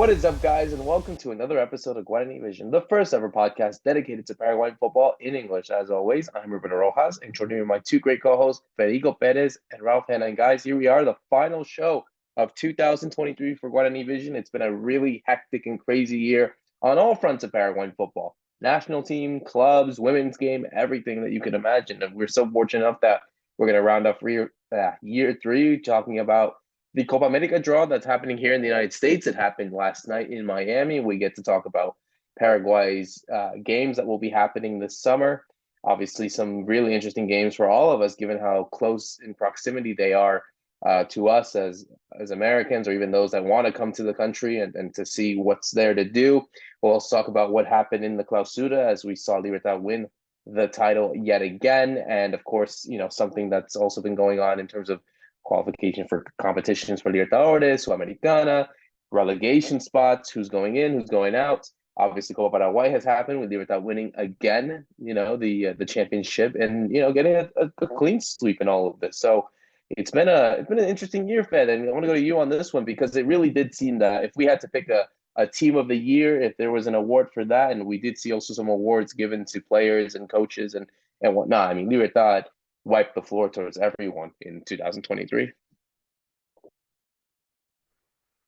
What is up, guys, and welcome to another episode of Guarani Vision, the first ever podcast dedicated to Paraguayan football in English. As always, I'm Roberto Rojas, and joining me are my two great co-hosts, Fede Perez and Ralph Hannah. And guys, here we are, the final show of 2023 for Guarani Vision. It's been a really hectic and crazy year on all fronts of Paraguayan football. National team, clubs, women's game, everything that you can imagine. And we're so fortunate enough that we're going to round off year three talking about the Copa America draw that's happening here in the United States. It happened last night in Miami. We get to talk about Paraguay's games that will be happening this summer. Obviously, some really interesting games for all of us, given how close in proximity they are to us as Americans, or even those that want to come to the country and to see what's there to do. We'll also talk about what happened in the Clausura as we saw Libertad win the title yet again. And of course, something that's also been going on in terms of qualification for competitions for Libertadores, Sudamericana, relegation spots, who's going in, who's going out. Obviously, Copa Paraguay has happened with Libertad winning again, the championship, and getting a clean sweep in all of this. So it's been an interesting year, Fed, and I want to go to you on this one because it really did seem that if we had to pick a team of the year, if there was an award for that, and we did see also some awards given to players and coaches and whatnot. I mean, Libertad wiped the floor towards everyone in 2023.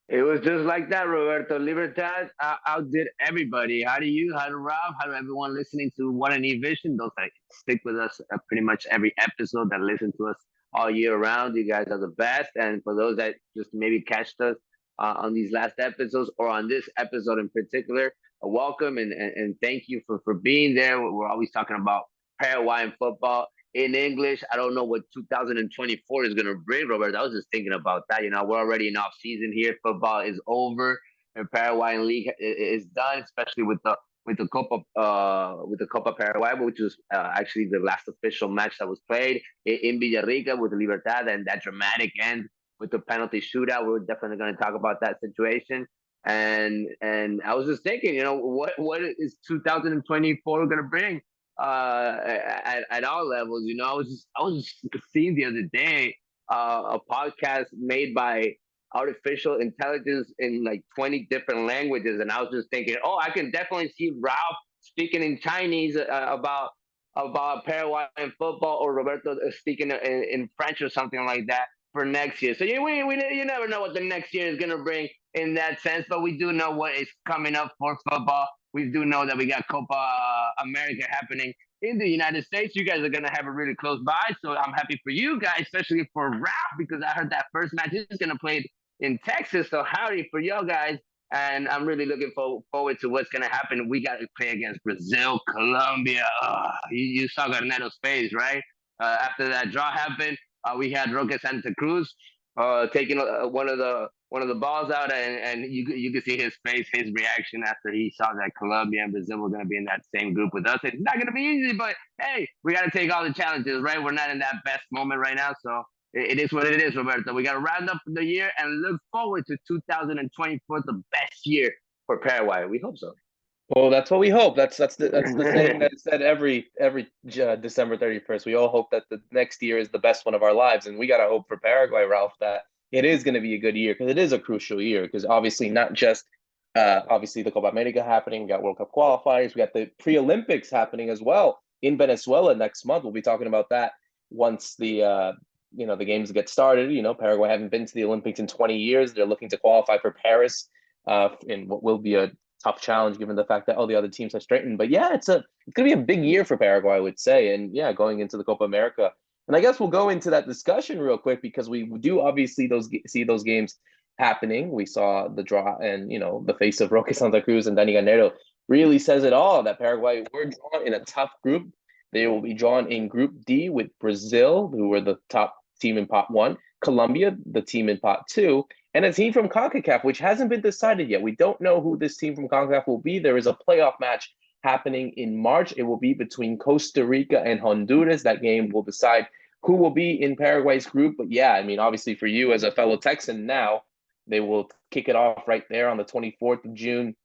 It was just like that, Roberto. Libertad outdid everybody. How do Ralph, how do everyone listening to Guarani Vision, those that stick with us pretty much every episode, that listen to us all year round, you guys are the best. And for those that just maybe catched us on these last episodes or on this episode in particular, welcome and thank you for being there. We're always talking about Paraguayan football in English. I don't know what 2024 is going to bring, Robert. I was just thinking about that. We're already in off season here. Football is over, and Paraguayan league is done, especially with the Copa Paraguay, which was actually the last official match that was played in Villarrica with Libertad, and that dramatic end with the penalty shootout. We're definitely going to talk about that situation. And I was just thinking, what is 2024 going to bring? At all levels. I was just seeing the other day a podcast made by artificial intelligence in like 20 different languages, and I was just thinking, oh, I can definitely see Ralph speaking in Chinese about Paraguayan football, or Roberto speaking in French or something like that for next year. So you never know what the next year is gonna bring in that sense, but we do know what is coming up for football. We do know that we got Copa America happening in the United States. You guys are going to have it really close by. So I'm happy for you guys, especially for Ralph, because I heard that first match is going to play in Texas. So howdy for y'all guys. And I'm really looking forward to what's going to happen. We got to play against Brazil, Colombia. You saw Garneto's face, right? After that draw happened, we had Roque Santa Cruz taking one of the balls out, and you could see his face, his reaction after he saw that Colombia and Brazil were going to be in that same group with us. It's not going to be easy, but hey, we got to take all the challenges, right? We're not in that best moment right now, so it is what it is, Roberto. We got to round up the year and look forward to 2024, the best year for Paraguay. We hope so. Well, that's what we hope. That's the saying that's said every December 31st. We all hope that the next year is the best one of our lives, and we got to hope for Paraguay, Ralph, that it is going to be a good year, because it is a crucial year. Because obviously, not just obviously the Copa America happening, we got World Cup qualifiers, we got the pre-Olympics happening as well in Venezuela next month. We'll be talking about that once the the games get started. Paraguay haven't been to the Olympics in 20 years. They're looking to qualify for Paris in what will be a tough challenge given the fact that all the other teams have straightened. But yeah, it's gonna be a big year for Paraguay, I would say. And yeah, going into the Copa America. And I guess we'll go into that discussion real quick, because we do obviously see those games happening. We saw the draw, and the face of Roque Santa Cruz and Dani Garnero really says it all, that Paraguay were drawn in a tough group. They will be drawn in Group D with Brazil, who were the top team in Pot 1, Colombia, the team in Pot 2, and a team from CONCACAF, which hasn't been decided yet. We don't know who this team from CONCACAF will be. There is a playoff match happening in March. It will be between Costa Rica and Honduras. That game will decide who will be in Paraguay's group. But yeah, I mean, obviously for you as a fellow Texan now, they will kick it off right there on the 24th of June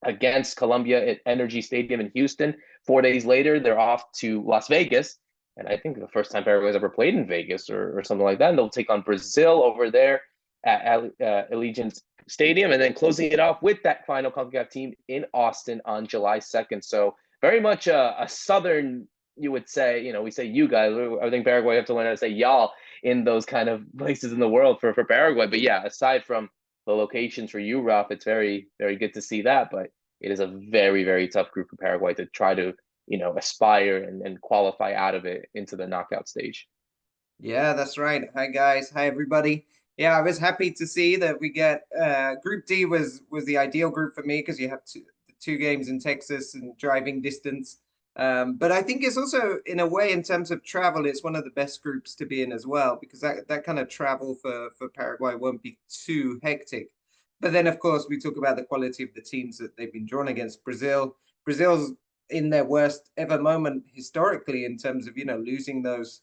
against Colombia at Energy Stadium in Houston. 4 days later, they're off to Las Vegas. And I think the first time Paraguay's ever played in Vegas or something like that. And they'll take on Brazil over there at Allegiant Stadium, and then closing it off with that final CONCACAF team in Austin on July 2nd. So very much a southern, you would say, we say you guys. I think Paraguay have to learn how to say y'all in those kind of places in the world for Paraguay. But yeah, aside from the locations for you, Ralph, it's very, very good to see that. But it is a very, very tough group for Paraguay to try to, aspire and qualify out of it into the knockout stage. Yeah, that's right. Hi guys. Hi everybody. Yeah, I was happy to see that we get Group D was the ideal group for me because you have two games in Texas and driving distance. But I think it's also, in a way, in terms of travel, it's one of the best groups to be in as well, because that kind of travel for Paraguay won't be too hectic. But then, of course, we talk about the quality of the teams that they've been drawn against. Brazil's in their worst ever moment historically in terms of, losing those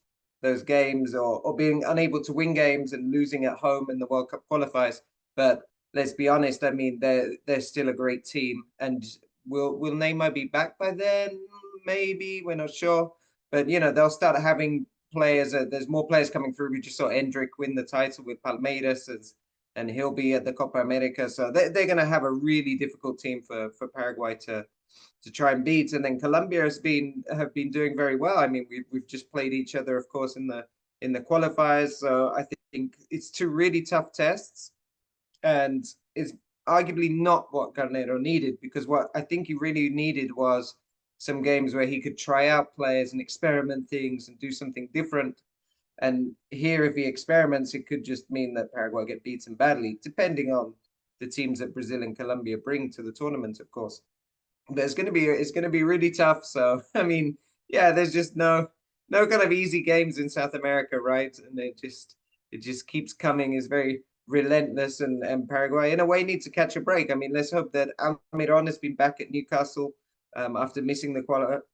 games or being unable to win games and losing at home in the World Cup qualifiers. But let's be honest, I mean, they're still a great team. And will Neymar be back by then? Maybe, we're not sure. But, they'll start having players. There's more players coming through. We just saw Endrick win the title with Palmeiras, and he'll be at the Copa America. So they're going to have a really difficult team for Paraguay to try and beat. And then Colombia have been doing very well. I mean, we've just played each other, of course, in the qualifiers. So I think it's two really tough tests, and it's arguably not what Garnero needed, because what I think he really needed was some games where he could try out players and experiment things and do something different. And here, if he experiments, it could just mean that Paraguay get beaten badly, depending on the teams that Brazil and Colombia bring to the tournament, of course. But it's going to be really tough. So I mean, yeah, there's just no kind of easy games in South America, right? And it just keeps coming. Is very relentless, and Paraguay in a way needs to catch a break. I mean, let's hope that Almiron has been back at Newcastle after missing the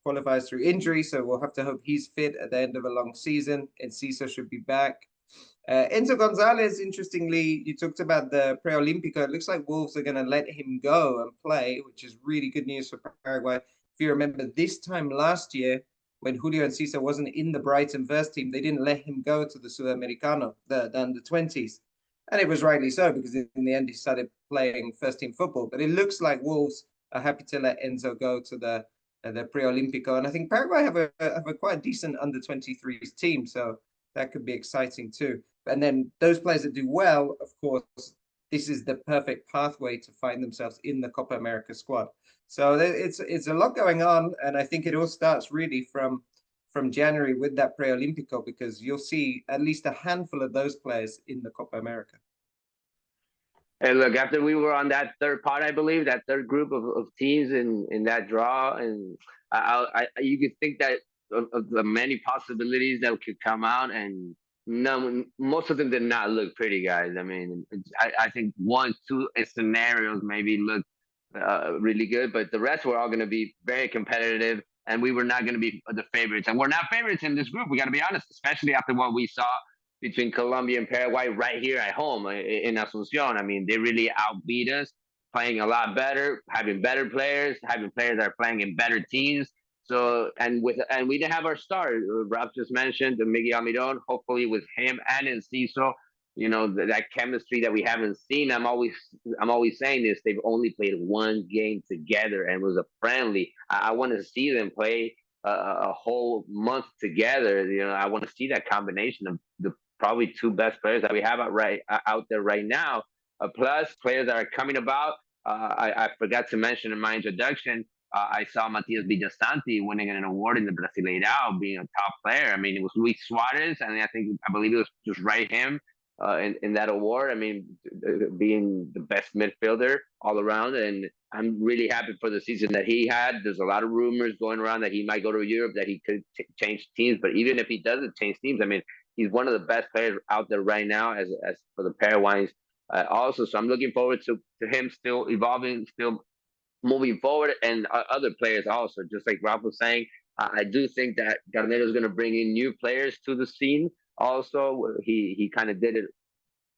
qualifiers through injury. So we'll have to hope he's fit at the end of a long season. And Cesar should be back. Enzo Gonzalez, interestingly, you talked about the Preolímpico. It looks like Wolves are going to let him go and play, which is really good news for Paraguay. If you remember this time last year, when Julio and Cesar wasn't in the Brighton first team, they didn't let him go to the Sudamericano, the under-20s. And it was rightly so, because in the end he started playing first-team football. But it looks like Wolves are happy to let Enzo go to the Preolímpico. And I think Paraguay have a quite decent under-23s team, so that could be exciting too. And then those players that do well, of course, this is the perfect pathway to find themselves in the Copa America squad. So it's a lot going on, and I think it all starts really from January with that Preolímpico, because you'll see at least a handful of those players in the Copa America. And look, after we were on that third part, I believe, that third group of teams in that draw, and you could think that of the many possibilities that could come out, and most of them did not look pretty, guys. I mean, I think 1, 2 scenarios maybe look really good, but the rest were all going to be very competitive, and we were not going to be the favorites. And we're not favorites in this group, we got to be honest, especially after what we saw between Colombia and Paraguay right here at home in Asunción. I mean, they really outbeat us, playing a lot better, having better players, having players that are playing in better teams. So, and we didn't have our star. Ralph just mentioned the Miguel Almiron. Hopefully, with him and Enciso, that chemistry that we haven't seen. I'm always saying this. They've only played one game together, and it was a friendly. I want to see them play a whole month together. I want to see that combination of the probably two best players that we have out there right now. Plus players that are coming about. I forgot to mention in my introduction. I saw Matias Villasanti winning an award in the Brasileirão, being a top player. I mean, it was Luis Suarez, and I believe it was just right him in that award. I mean, being the best midfielder all around, and I'm really happy for the season that he had. There's a lot of rumors going around that he might go to Europe, that he could change teams. But even if he doesn't change teams, I mean, he's one of the best players out there right now as for the Paraguayans. Also, so I'm looking forward to him still evolving, still moving forward, and other players also. Just like Ralph was saying, I do think that Garnero is going to bring in new players to the scene. Also, he kind of did it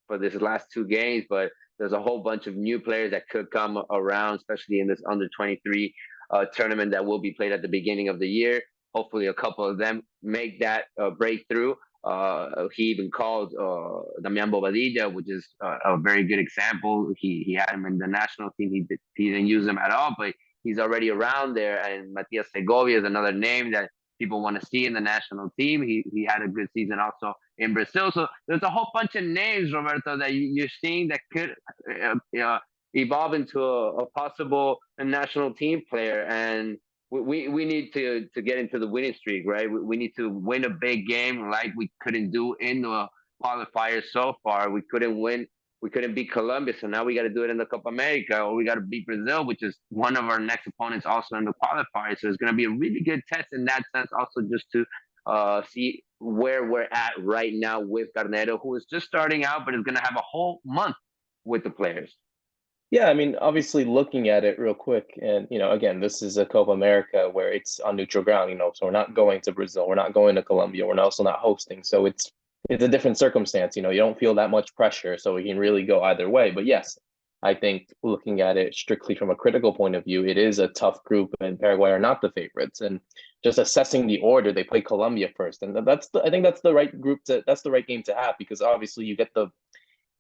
for this last two games, but there's a whole bunch of new players that could come around, especially in this under-23 tournament that will be played at the beginning of the year. Hopefully, a couple of them make that breakthrough. He even called Damian Bobadilla, which is a very good example. He had him in the national team. He didn't use him at all, but he's already around there. And Matias Segovia is another name that people want to see in the national team. He had a good season also in Brazil. So there's a whole bunch of names, Roberto, that you're seeing that could evolve into a possible national team player. And we need to get into the winning streak, right? We need to win a big game like we couldn't do in the qualifiers so far. We couldn't win. We couldn't beat Colombia, so now we got to do it in the Copa America, or we got to beat Brazil, which is one of our next opponents also in the qualifiers. So it's going to be a really good test in that sense, also just to see where we're at right now with Garnero, who is just starting out, but is going to have a whole month with the players. Yeah, I mean, obviously looking at it real quick, and again, this is a Copa America where it's on neutral ground, so we're not going to Brazil, we're not going to Colombia, we're also not hosting. So it's a different circumstance, you don't feel that much pressure, so we can really go either way. But yes, I think looking at it strictly from a critical point of view, it is a tough group, and Paraguay are not the favorites. And just assessing the order, they play Colombia first, and I think that's the right that's the right game to have, because obviously you get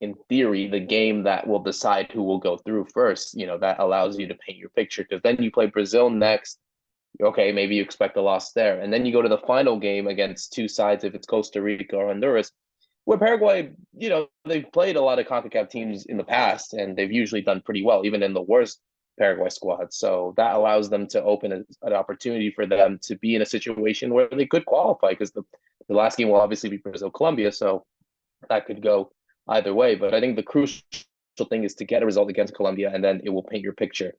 in theory, the game that will decide who will go through first. That allows you to paint your picture, because then you play Brazil next. Okay, maybe you expect a loss there. And then you go to the final game against two sides, if it's Costa Rica or Honduras, where Paraguay, they've played a lot of CONCACAF teams in the past, and they've usually done pretty well, even in the worst Paraguay squad. So that allows them to open an opportunity for them to be in a situation where they could qualify, because the last game will obviously be Brazil-Colombia, so that could go either way. But I think the crucial thing is to get a result against Colombia, and then it will paint your picture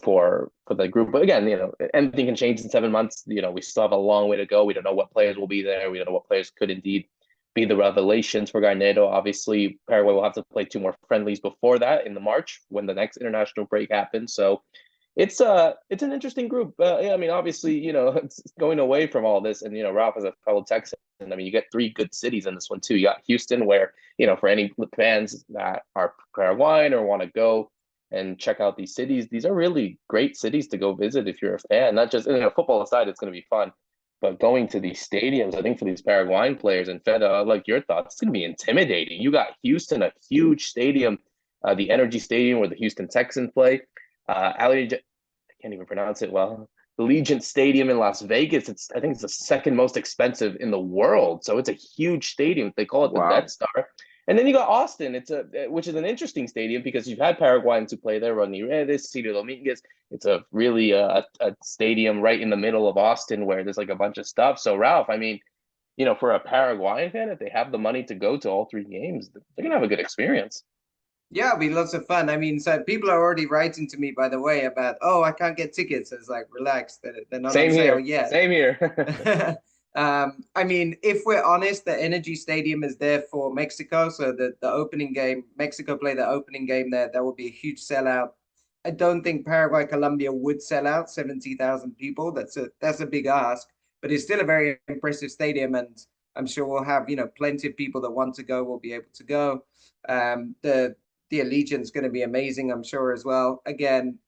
for the group. But again, anything can change in 7 months. We still have a long way to go. We don't know what players will be there. We don't know what players could indeed be the revelations for Garnero. Obviously, Paraguay will have to play 2 more friendlies before that in the March, when the next international break happens. So it's an interesting group. I mean, obviously, it's going away from all this, and Ralph is a fellow Texan. I mean, you get 3 good cities in this one too. You got Houston, where for any fans that are Paraguayan or want to go and check out these cities, these are really great cities to go visit if you're a fan. Not just football aside, it's going to be fun, but going to these stadiums, I think for these Paraguayan players, and Fede, I'd like your thoughts. It's going to be intimidating. You got Houston, a huge stadium, the Energy Stadium where the Houston Texans play. I can't even pronounce it well. The Allegiant Stadium in Las Vegas. I think it's the second most expensive in the world. So it's a huge stadium. They call it the Death Star. And then you got Austin. Which is an interesting stadium, because you've had Paraguayans who play there, Rodney Redes, Ciro Dominguez. It's a really a stadium right in the middle of Austin where there's like a bunch of stuff. So Ralph, I mean, for a Paraguayan fan, if they have the money to go to all 3 games, they're gonna have a good experience. Yeah, it'll be lots of fun. I mean, so people are already writing to me, by the way, about, I can't get tickets. It's like, relax, they're not on sale yet. Same here. I mean, if we're honest, the Energy Stadium is there for Mexico. So the opening game, Mexico play the opening game there. That would be a huge sellout. I don't think Paraguay, Colombia would sell out 70,000 people. That's a big ask, but it's still a very impressive stadium. And I'm sure we'll have, plenty of people that want to go will be able to go. The Allegiant's going to be amazing, I'm sure, as well. Again,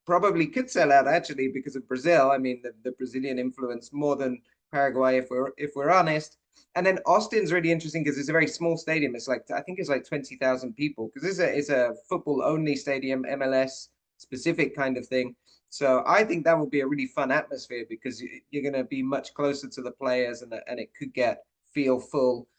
probably could sell out actually because of Brazil. I mean, the Brazilian influence more than Paraguay, if we're honest. And then Austin's really interesting because it's a very small stadium. It's like, I think it's like 20,000 people, because it's a football only stadium, MLS specific kind of thing. So I think that will be a really fun atmosphere, because you're going to be much closer to the players, and it could feel full.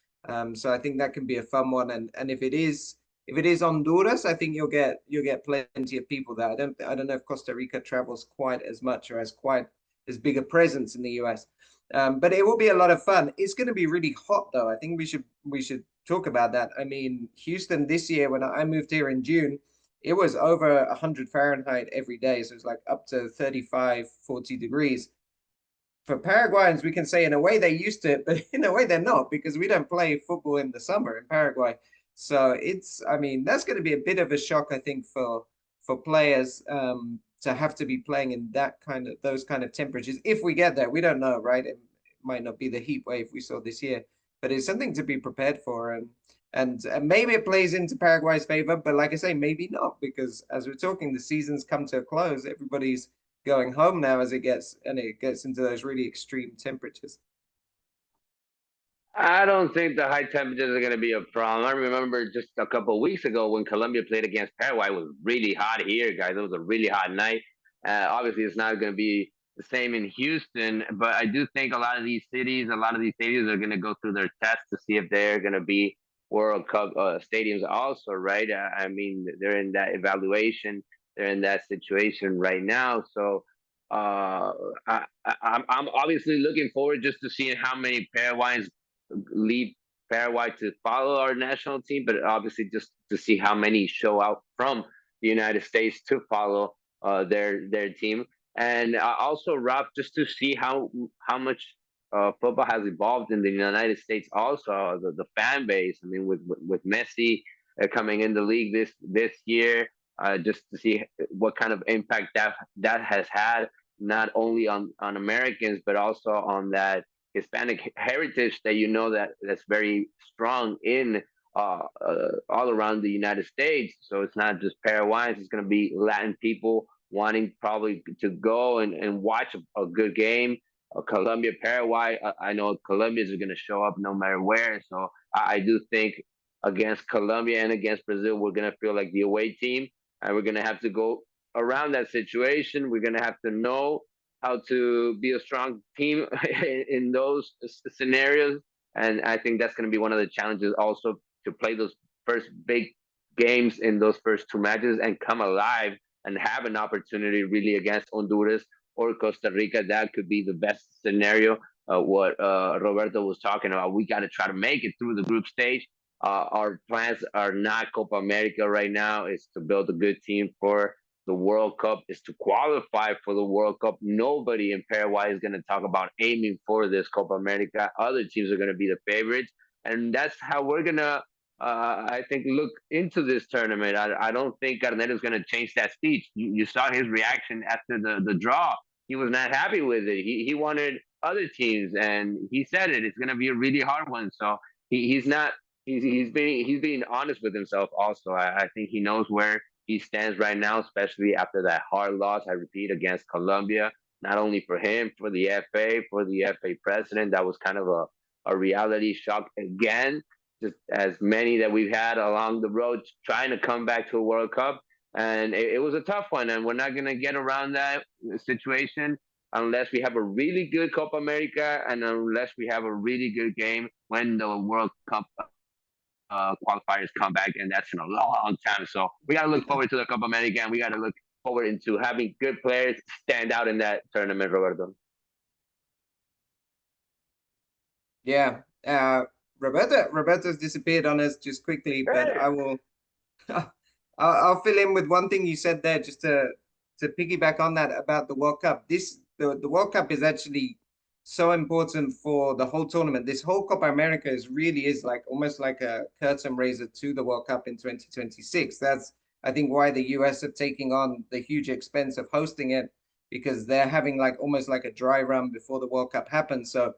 So I think that can be a fun one. And if it is Honduras, I think you'll get plenty of people there. I don't know if Costa Rica travels quite as much or has quite as big a presence in the US. But it will be a lot of fun. It's going to be really hot, though. I think we should talk about that. I mean, Houston this year, when I moved here in June, it was over 100 Fahrenheit every day. So it's like up to 35, 40 degrees. For Paraguayans, we can say in a way they're used to it, but in a way they're not, because we don't play football in the summer in Paraguay. So I mean, that's going to be a bit of a shock, I think, for players to have to be playing in those kind of temperatures. If we get there, we don't know, right? It might not be the heat wave we saw this year, but it's something to be prepared for. And maybe it plays into Paraguay's favor, but like I say, maybe not, because as we're talking, the season's come to a close. Everybody's going home now as it gets into those really extreme temperatures. I don't think the high temperatures are going to be a problem. I remember just a couple of weeks ago when Colombia played against Paraguay. It was really hot here, guys. It was a really hot night. Obviously, it's not going to be the same in Houston, but I do think a lot of these cities, a lot of these stadiums are going to go through their tests to see if they're going to be World Cup stadiums also, right? I mean, they're in that evaluation. They're in that situation right now. So I'm obviously looking forward just to seeing how many Paraguayans leave Paraguay to follow our national team, but obviously just to see how many show out from the United States to follow their team, and also Ralph, just to see how much football has evolved in the United States. Also, the fan base. I mean, with Messi coming in the league this year, just to see what kind of impact that has had, not only on Americans but also on that Hispanic heritage that that's very strong in all around the United States. So it's not just Paraguayans; it's going to be Latin people wanting probably to go and watch a good game. Colombia, Paraguay. I know Colombians are going to show up no matter where. So I do think against Colombia and against Brazil, we're going to feel like the away team, and we're going to have to go around that situation. We're going to have to know how to be a strong team in those scenarios. And I think that's going to be one of the challenges also, to play those first big games in those first two matches and come alive and have an opportunity really against Honduras or Costa Rica. That could be the best scenario. What Roberto was talking about, we got to try to make it through the group stage. Our plans are not Copa America right now. It's to build a good team for the World Cup, is to qualify for the World Cup. Nobody in Paraguay is going to talk about aiming for this Copa America. Other teams are going to be the favorites. And that's how we're going to, I think, look into this tournament. I don't think Garnett is going to change that speech. You saw his reaction after the draw. He was not happy with it. He wanted other teams, and he said it. It's going to be a really hard one. So he's not. He's being honest with himself. Also, I think he knows where he stands right now, especially after that hard loss, I repeat, against Colombia. Not only for him, for the FA, for the FA president, that was kind of a reality shock again, just as many that we've had along the road trying to come back to a World Cup. And it was a tough one, and we're not going to get around that situation unless we have a really good Copa America and unless we have a really good game when the World Cup qualifiers come back, and that's in a long time. So we got to look forward to the Copa America, and we got to look forward into having good players stand out in that tournament, Roberto. Yeah. Roberto's disappeared on us just quickly, but I will I'll fill in with one thing you said there, just to piggyback on that about the World Cup. The World Cup is actually so important for the whole tournament. This whole Copa America really is like almost like a curtain raiser to the World Cup in 2026. That's, I think, why the US are taking on the huge expense of hosting it, because they're having like almost like a dry run before the World Cup happens. So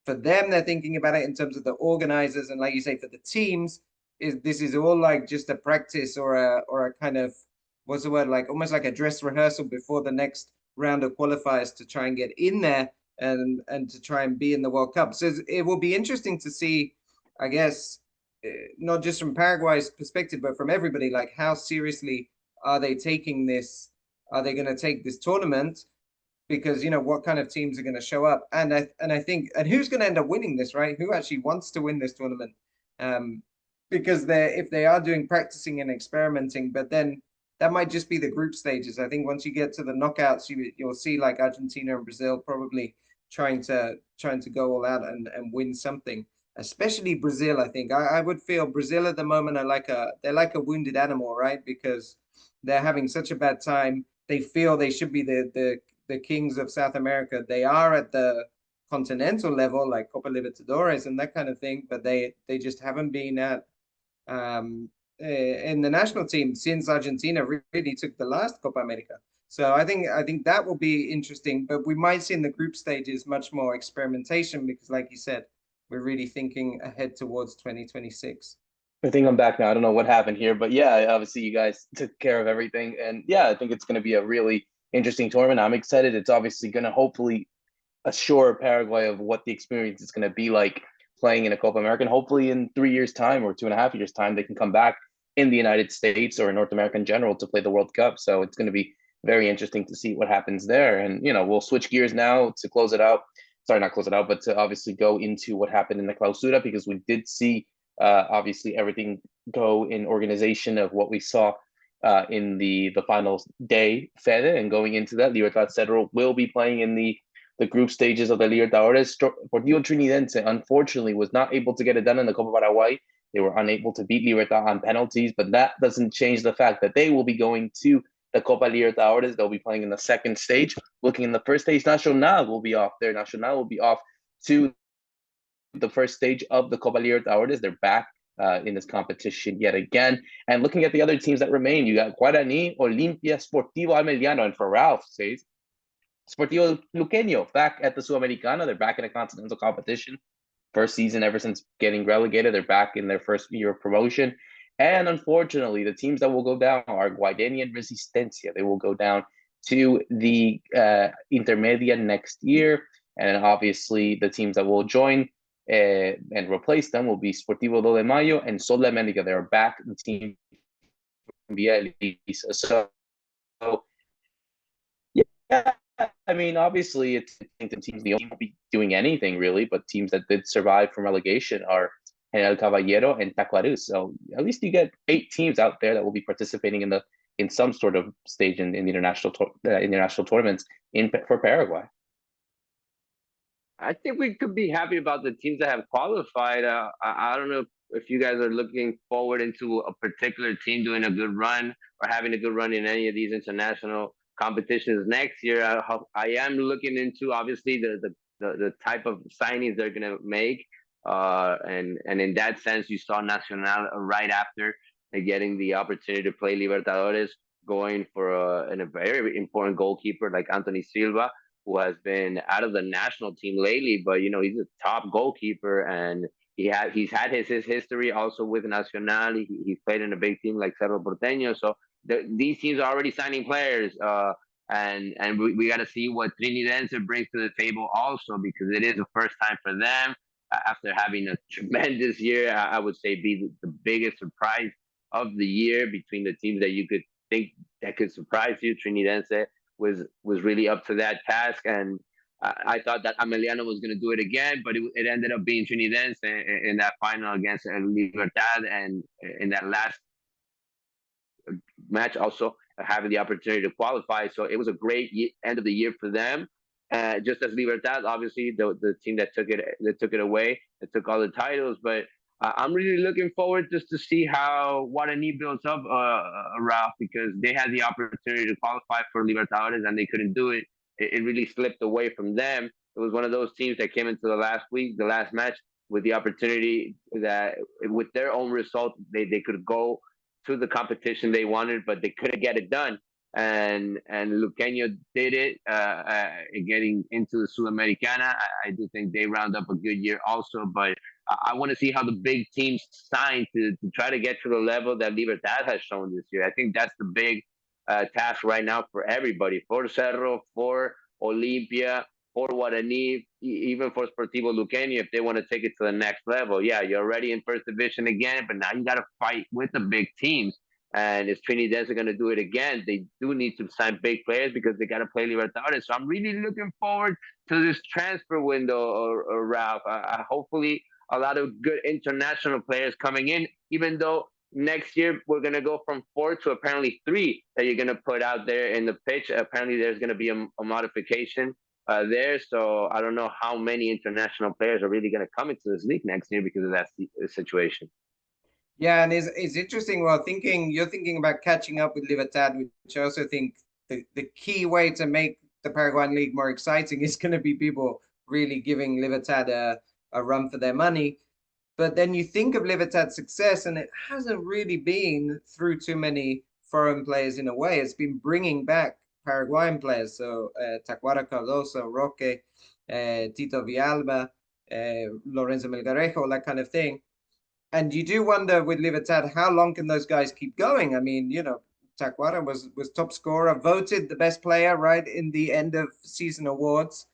for them, they're thinking about it in terms of the organizers, and like you say, for the teams, this is all like just a practice or a kind of, what's the word, like almost like a dress rehearsal before the next round of qualifiers to try and get in there and to try and be in the World Cup. So it will be interesting to see, I guess, not just from Paraguay's perspective, but from everybody, like how seriously are they taking this? Are they going to take this tournament? Because what kind of teams are going to show up, and I think, and who's going to end up winning this, right? Who actually wants to win this tournament? Because if they are doing practicing and experimenting, but then that might just be the group stages. I think once you get to the knockouts, you'll see like Argentina and Brazil probably trying to go all out and win something. Especially Brazil, I think. I would feel Brazil at the moment they're like a wounded animal, right? Because they're having such a bad time. They feel they should be the kings of South America. They are at the continental level, like Copa Libertadores and that kind of thing, but they just haven't been at in the national team since Argentina really took the last Copa America. So I think that will be interesting, but we might see in the group stages much more experimentation, because like you said, we're really thinking ahead towards 2026. I think I'm back now. I don't know what happened here, but yeah, obviously you guys took care of everything. And yeah, I think it's going to be a really interesting tournament. I'm excited. It's obviously going to hopefully assure Paraguay of what the experience is going to be like playing in a Copa America. And hopefully in 3 years' time or 2.5 years' time, they can come back in the United States or in North America in general to play the World Cup. So it's going to be very interesting to see what happens there. And, we'll switch gears now to close it out. Sorry, not close it out, but to obviously go into what happened in the Clausura, because we did see obviously everything go in organization of what we saw in the final day, Fede, and going into that, Libertad Cedro will be playing in the group stages of the Libertadores. Deportivo Trinidense, unfortunately, was not able to get it done in the Copa Paraguay. They were unable to beat Libertad on penalties, but that doesn't change the fact that they will be going to the Copa Libertadores. They'll be playing in the second stage. Looking in the first stage, Nacional will be off there. Nacional will be off to the first stage of the Copa Libertadores. They're back in this competition yet again. And looking at the other teams that remain, you got Guarani, Olimpia, Sportivo Almeliano, and for Ralph says, Sportivo Luqueño back at the Sudamericana. They're back in a continental competition. First season ever since getting relegated. They're back in their first year of promotion. And unfortunately, the teams that will go down are Guarani and Resistencia. They will go down to the Intermedia next year. And obviously, the teams that will join and replace them will be Sportivo 2 de Mayo and Sol de América. They're back in the team from Via Elisa. So, yeah, I mean, obviously, it's the teams they won't be doing anything really, but teams that did survive from relegation are General Caballero and Tacuarembó. So at least you get 8 teams out there that will be participating in some sort of stage in the international tournaments for Paraguay. I think we could be happy about the teams that have qualified. I don't know if you guys are looking forward into a particular team doing a good run or having a good run in any of these international competitions next year. I am looking into obviously the type of signings they're going to make. And in that sense, you saw Nacional right after getting the opportunity to play Libertadores, going for a very important goalkeeper like Anthony Silva, who has been out of the national team lately, but he's a top goalkeeper, and he's had his history also with Nacional. He's played in a big team like Cerro Porteño, so these teams are already signing players, and we got to see what Trinidense brings to the table also, because it is the first time for them after having a tremendous year. I would say be the biggest surprise of the year between the teams that you could think that could surprise you. Trinidense was really up to that task, and I thought that Ameliano was going to do it again, but it ended up being Trinidense in that final against Libertad, and in that last match also having the opportunity to qualify. So it was a great end of the year for them. Just as Libertad, obviously the team that took it away, that took all the titles, but I'm really looking forward just to see how Guarani builds up, Ralph, because they had the opportunity to qualify for Libertadores and they couldn't do it. It really slipped away from them. It was one of those teams that came into the last match, with the opportunity that with their own result, they could go to the competition they wanted, but they couldn't get it done. And Luqueño did it, getting into the Sudamericana. I do think they round up a good year also, but I want to see how the big teams sign to try to get to the level that Libertad has shown this year. I think that's the big task right now for everybody, for Cerro, for Olimpia, for Guarani, even for Sportivo Luqueño, if they want to take it to the next level. Yeah, you're already in first division again, but now you got to fight with the big teams. And if Trinidad are going to do it again, they do need to sign big players because they got to play Libertadores. So I'm really looking forward to this transfer window, Ralph. Hopefully a lot of good international players coming in, even though next year we're going to go from 4 to apparently 3 that you're going to put out there in the pitch. Apparently there's going to be a modification there. So I don't know how many international players are really going to come into this league next year because of that situation. Yeah, and it's interesting. Well, you're thinking about catching up with Libertad, which I also think the key way to make the Paraguayan league more exciting is going to be people really giving Libertad a run for their money. But then you think of Libertad's success, and it hasn't really been through too many foreign players in a way. It's been bringing back Paraguayan players, so Tacuara Cardoso, Roque, Tito Villalba, Lorenzo Melgarejo, that kind of thing. And you do wonder with Libertad, how long can those guys keep going? I mean, Tacuara was top scorer, voted the best player, right, in the end of season awards.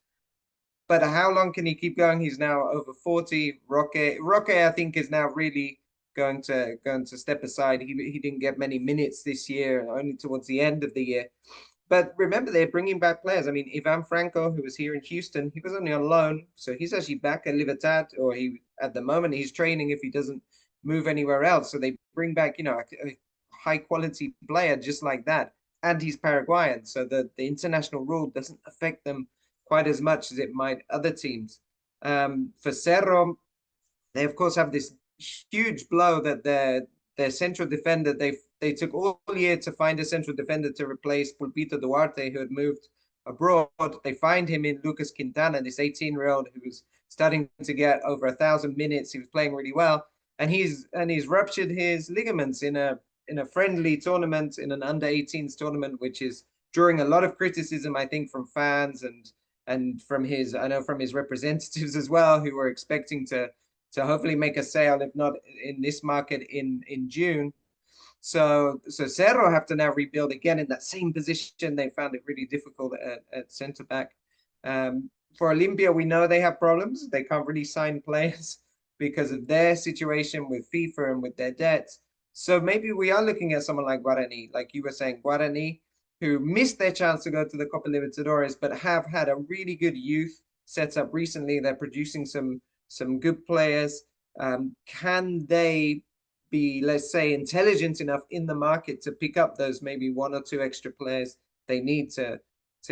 But how long can he keep going? He's now over 40. Roque, I think, is now really going to step aside. He didn't get many minutes this year, only towards the end of the year. But remember, they're bringing back players. I mean, Ivan Franco, who was here in Houston, he was only on loan, so he's actually back at Libertad, or he at the moment he's training if he doesn't move anywhere else. So they bring back, a high quality player just like that, and he's Paraguayan, so the international rule doesn't affect them quite as much as it might other teams. For Cerro, they of course have this huge blow that their central defender they took all year to find a central defender to replace Pulpito Duarte, who had moved abroad. They find him in Lucas Quintana, this 18-year-old who was starting to get over 1,000 minutes. He was playing really well, and he's ruptured his ligaments in a friendly tournament, in an under-18s tournament, which is drawing a lot of criticism, I think, from fans and from his representatives as well, who were expecting to hopefully make a sale, if not in this market in June. So Cerro have to now rebuild again in that same position. They found it really difficult at center back. For Olympia, we know they have problems. They can't really sign players because of their situation with FIFA and with their debts. So maybe we are looking at someone like Guarani, like you were saying, Guarani, who missed their chance to go to the Copa Libertadores, but have had a really good youth set up recently. They're producing some good players. Can they be, let's say, intelligent enough in the market to pick up those maybe one or two extra players they need to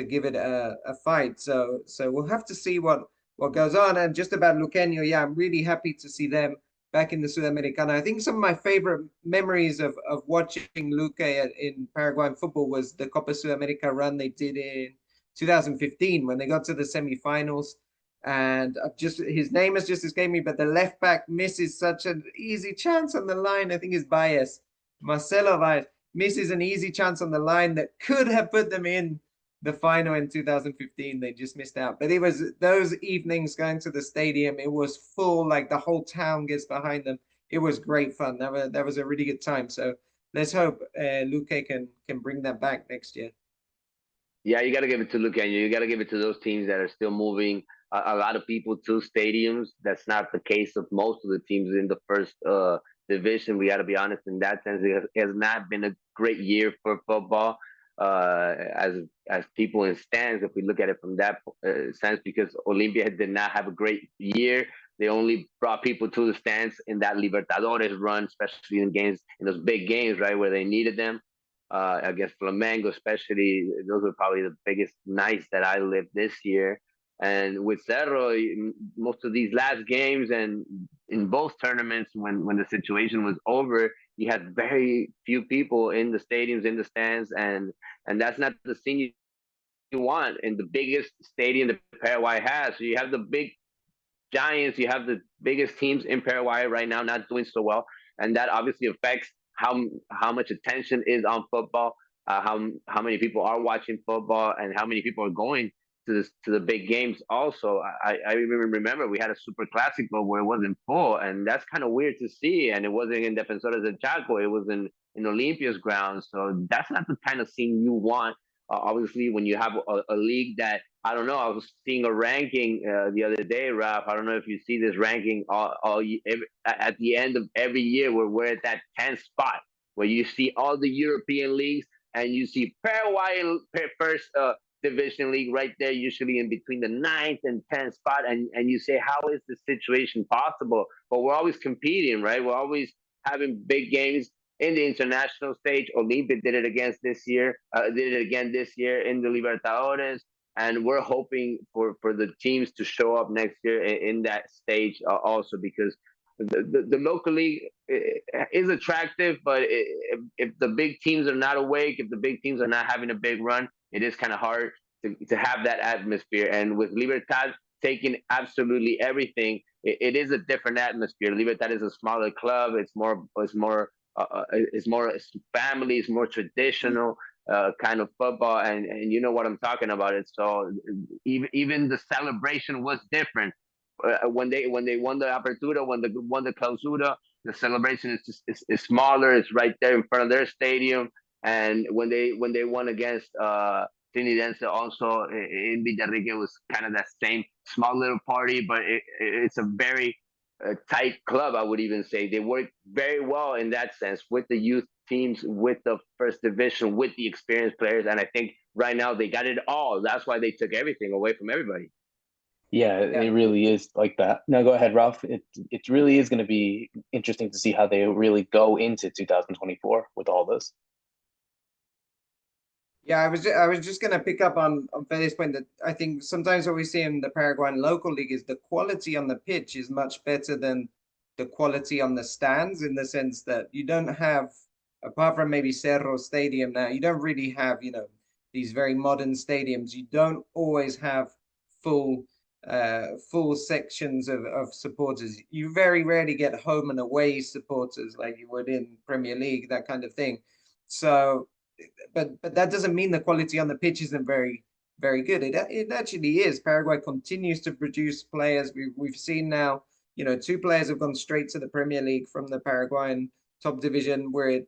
give it a fight? So we'll have to see what goes on. And just about Luqueño, yeah, I'm really happy to see them back in the Sudamericana. I think some of my favorite memories of watching Luque in Paraguayan football was the Copa Sudamerica run they did in 2015 when they got to the semifinals. And just his name has just escaped me, but the left back misses such an easy chance on the line. I think it's Baez, Marcelo Baez misses an easy chance on the line that could have put them in the final in 2015. They just missed out. But it was those evenings going to the stadium. It was full, like the whole town gets behind them. It was great fun. That was a really good time. So let's hope Luque can bring that back next year. Yeah, you got to give it to Luqueño. You got to give it to those teams that are still moving a lot of people to stadiums. That's not the case of most of the teams in the first division. We got to be honest in that sense. It has not been a great year for football as people in stands. If we look at it from that sense, because Olympia did not have a great year. They only brought people to the stands in that Libertadores run, especially in those big games, right, where they needed them. Against Flamengo, especially, those were probably the biggest nights that I lived this year. And with Cerro, most of these last games and in both tournaments, when the situation was over, you had very few people in the stadiums, in the stands, and that's not the scene you want in the biggest stadium that Paraguay has. So you have the big giants, you have the biggest teams in Paraguay right now not doing so well, and that obviously affects how much attention is on football, how many people are watching football, and how many people are going to the big games. Also, I even remember we had a Super Clásico where it wasn't full, and that's kind of weird to see. And it wasn't in Defensores del Chaco; it was in Olympia's grounds. So that's not the kind of scene you want. Obviously, when you have a league that, I don't know, I was seeing a ranking the other day, Ralph. I don't know if you see this ranking at the end of every year where we're at that 10th spot, where you see all the European leagues and you see Paraguay first division league right there, usually in between the 9th and 10th spot. And you say, how is this situation possible? But we're always competing, right? We're always having big games in the international stage. Olimpia did it again this year in the Libertadores, and we're hoping for the teams to show up next year in that stage also, because the local league is attractive, but if the big teams are not awake, if the big teams are not having a big run, it is kind of hard to have that atmosphere. And with Libertad taking absolutely everything, it is a different atmosphere. Libertad is a smaller club. It's more family, it's more traditional kind of football, and you know what I'm talking about. It so even the celebration was different when they won the Apertura, when they won the Clausura. The celebration is smaller. It's right there in front of their stadium. And when they won against Cindy Denzel also in Villarrica was kind of that same small little party, but it's a very tight club, I would even say. They work very well in that sense with the youth teams, with the first division, with the experienced players. And I think right now they got it all. That's why they took everything away from everybody. Yeah, it really is like that. Now, go ahead, Ralph. It really is going to be interesting to see how they really go into 2024 with all this. Yeah, I was just gonna pick up on Fede's point that I think sometimes what we see in the Paraguayan local league is the quality on the pitch is much better than the quality on the stands, in the sense that you don't have, apart from maybe Cerro Stadium now, you don't really have, these very modern stadiums. You don't always have full full sections of supporters. You very rarely get home and away supporters like you would in Premier League, that kind of thing. So but that doesn't mean the quality on the pitch isn't very good. It actually is. Paraguay continues to produce players. We've seen now, two players have gone straight to the Premier League from the Paraguayan top division. We're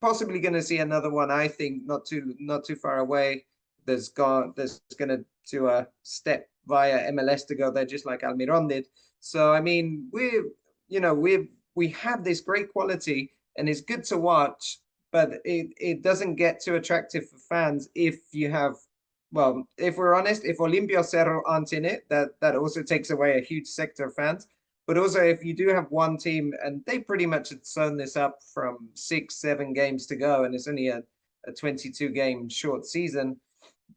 possibly going to see another one, I think, not too far away. There's going to a step via MLS to go there, just like Almiron did. So I mean, we have this great quality, and it's good to watch, but it doesn't get too attractive for fans if you have, well, if we're honest, if Olimpia Cerro aren't in it, that also takes away a huge sector of fans. But also, if you do have one team, and they pretty much had sewn this up from 6-7 games to go, and it's only a 22 game short season,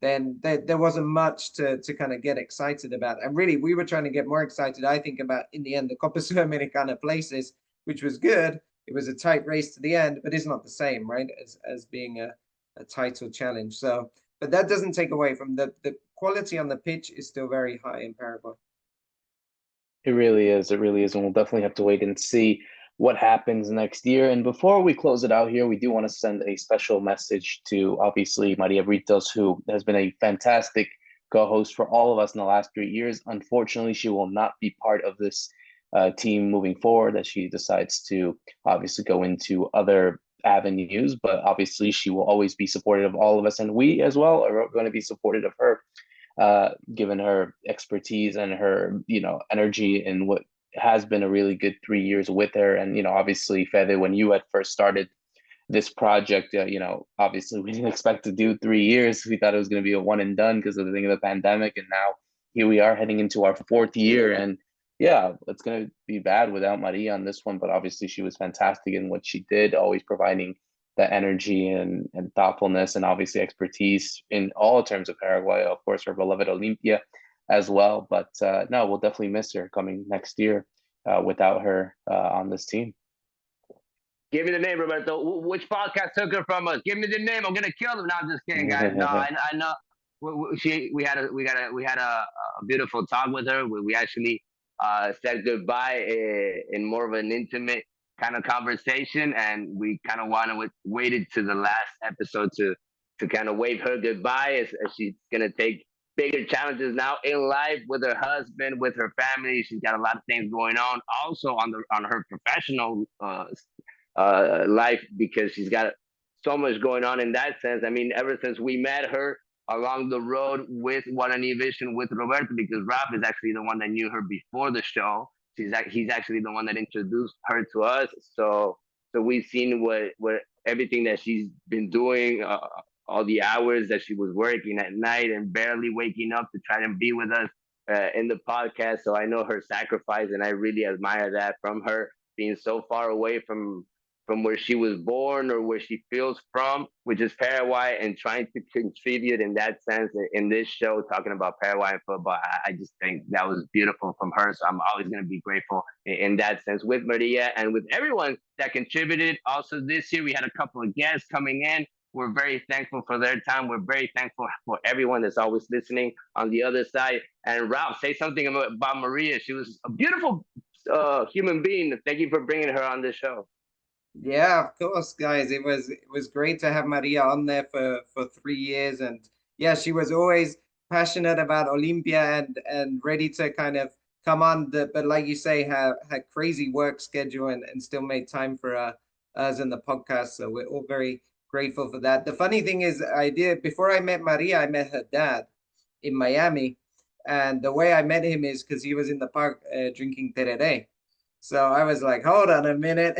then there wasn't much to kind of get excited about. And really, we were trying to get more excited, I think, about, in the end, the Copa Sudamericana places, which was good. It was a tight race to the end, but it's not the same, right, as being a title challenge. So, but that doesn't take away from the quality on the pitch is still very high in Paraguay. It really is. It really is. And we'll definitely have to wait and see what happens next year. And before we close it out here, we do want to send a special message to, obviously, Maria Britos, who has been a fantastic co-host for all of us in the last 3 years. Unfortunately, she will not be part of this team moving forward, as she decides to obviously go into other avenues. But obviously, she will always be supportive of all of us. And we as well are going to be supportive of her, given her expertise and her, energy in what has been a really good 3 years with her. And, obviously, Fede, when you had first started this project, obviously we didn't expect to do 3 years. We thought it was going to be a one and done because of the thing of the pandemic. And now here we are heading into our 4th year. And yeah, it's going to be bad without Maria on this one. But obviously she was fantastic in what she did, always providing the energy and thoughtfulness and obviously expertise in all terms of Paraguay, of course, her beloved Olimpia as well. But no, we'll definitely miss her coming next year without her on this team. Give me the name, Roberto. Which podcast took her from us? Give me the name. I'm gonna kill them. No, I'm just kidding, guys. No, I know. We had a beautiful talk with her. We actually said goodbye in more of an intimate kind of conversation, and we kind of waited to the last episode to kind of wave her goodbye as she's gonna take bigger challenges now in life with her husband, with her family. She's got a lot of things going on, also on her professional life, because she's got so much going on in that sense. I mean, ever since we met her along the road with Guarani Vision with Roberto, because Ralph is actually the one that knew her before the show. He's actually the one that introduced her to us. So we've seen what everything that she's been doing, all the hours that she was working at night and barely waking up to try to be with us in the podcast. So I know her sacrifice, and I really admire that from her, being so far away from where she was born or where she feels from, which is Paraguay, and trying to contribute in that sense in this show, talking about Paraguayan football. I just think that was beautiful from her. So I'm always going to be grateful in that sense with Maria and with everyone that contributed. Also this year, we had a couple of guests coming in. We're very thankful for their time. We're very thankful for everyone that's always listening on the other side. And Ralph, say something about Maria. She was a beautiful human being. Thank you for bringing her on the show. Yeah, of course, guys. It was great to have Maria on there for 3 years, and yeah, she was always passionate about Olympia and ready to kind of come on. But like you say, had crazy work schedule and still made time for us in the podcast. So we're all very grateful for that. The funny thing is, before I met Maria, I met her dad in Miami. And the way I met him is because he was in the park drinking tereré. So I was like, hold on a minute.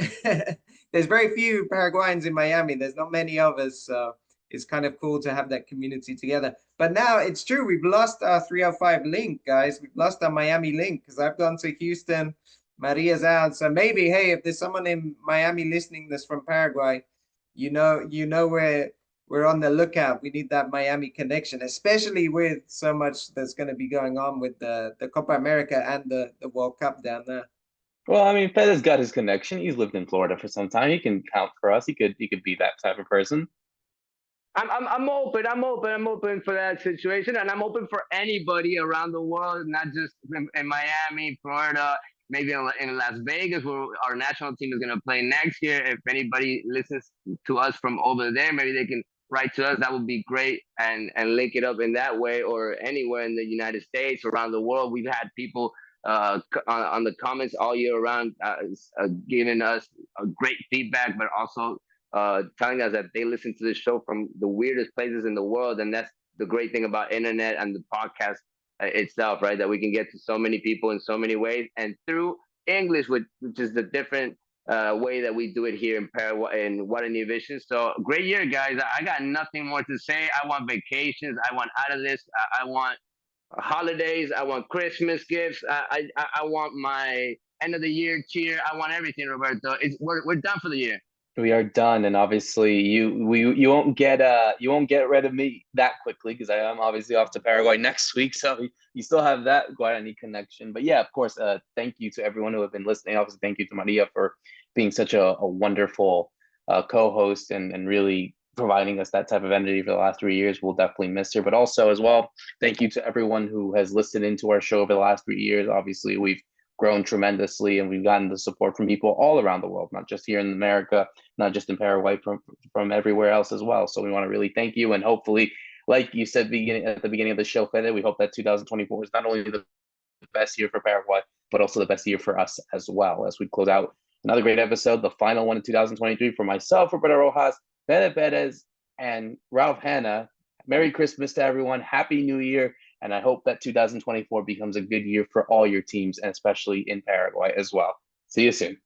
There's very few Paraguayans in Miami. There's not many of us. So it's kind of cool to have that community together. But now it's true. We've lost our 305 link, guys. We've lost our Miami link because I've gone to Houston. Maria's out. So maybe, hey, if there's someone in Miami listening that's from Paraguay, you know we're on the lookout. We need that Miami connection, especially with so much that's going to be going on with the Copa America and the World Cup down there. Well, I mean, Fede's got his connection. He's lived in Florida for some time. He can count for us. He could be that type of person. I'm open. I'm open for that situation, and I'm open for anybody around the world, not just in Miami, Florida, maybe in Las Vegas, where our national team is going to play next year. If anybody listens to us from over there, maybe they can write to us. That would be great, and link it up in that way, or anywhere in the United States, around the world. We've had people on the comments all year around, giving us great feedback, but also telling us that they listen to the show from the weirdest places in the world. And that's the great thing about internet and the podcast itself, right? That we can get to so many people in so many ways, and through English, which is the different way that we do it here in Paraguay and Guarani Vision. So great year, guys. I got nothing more to say. I want vacations. I want out of this. I want holidays. I want Christmas gifts. I want my end of the year cheer. I want everything, Roberto. We're done for the year. We are done, and obviously you won't get rid of me that quickly, because I am obviously off to Paraguay next week, so you still have that Guarani connection. But yeah, of course, thank you to everyone who have been listening. Obviously, thank you to Maria for being such a wonderful co-host and really providing us that type of energy for the last 3 years. We'll definitely miss her. But also as well, thank you to everyone who has listened into our show over the last 3 years. Obviously, we've grown tremendously, and we've gotten the support from people all around the world, not just here in America, not just in Paraguay, from everywhere else as well. So we want to really thank you, and hopefully, like you said at the beginning of the show, Fede, we hope that 2024 is not only the best year for Paraguay, but also the best year for us as well, as we close out another great episode, the final one in 2023. For myself, Roberto Rojas, Fede Perez, and Ralph Hannah, Merry Christmas to everyone. Happy New Year. And I hope that 2024 becomes a good year for all your teams, and especially in Paraguay as well. See you soon.